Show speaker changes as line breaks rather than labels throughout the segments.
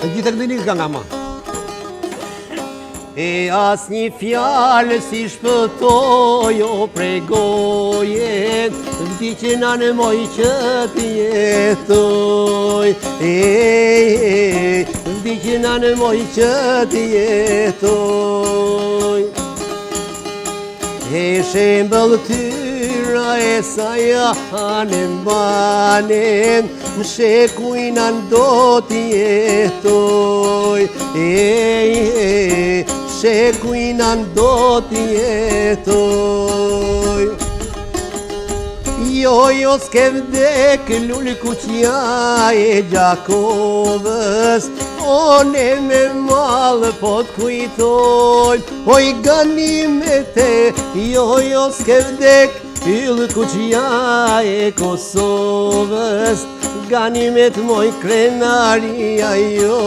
Gjithë këtë një kënga ma. E as një fjallë si shpëtoj o pregoje, vdi që në moj që t'jetoj. Vdi që në moj që t'jetoj. E shembëll tyra e sa janë mbanen, në shekujnan do t'jetoj. Shekujnan do t'jetoj. Jo s'ke vdek lullë kuqja e Gjakovës, one me malë po t'kujtoj. Oj ganimete, jo s'ke vdek lullë kuqja e Kosovës, ganimet moj krenaria jo.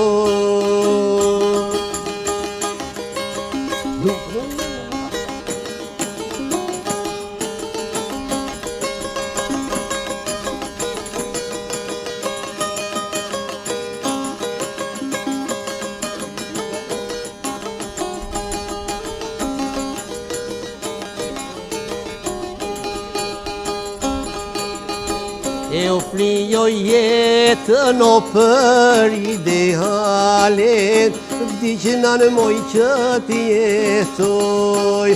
E o flijo jetën o për idealet, vdi që në moj që t'jetoj.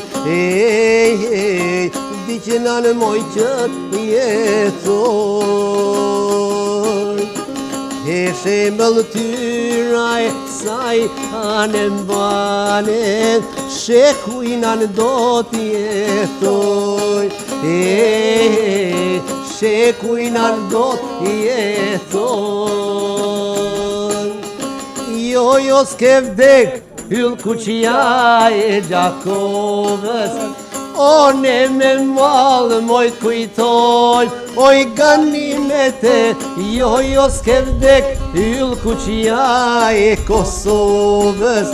Vdi që në moj që t'jetoj. E shembëll tyra e saj anë mbanet, shekujnan do t'jetoj. Shekujnan do t'jetoj. Jo s'ke vdek hyll kuqja e Gjakovës, one me malë moj t'kujtoj. Oj ganimete, jo s'ke vdek hyll kuqja e Kosovës,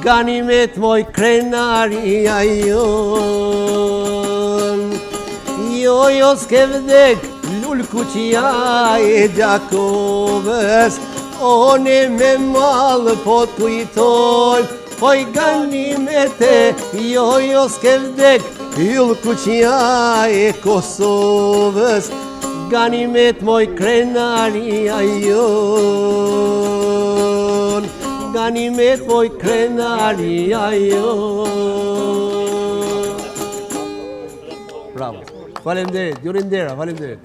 ganimet moj krenaria jon. Jo s'ke vdek lullë kuqja e Gjakovës, one me malë po t'kujtoj. Oj ganimete, jo s'ke vdek hyll kuqja e Kosovës, ganimet moj krenaria jon. Ganimet moj krenaria jon. Bravo. Faleminderit, ju rindera, faleminderit.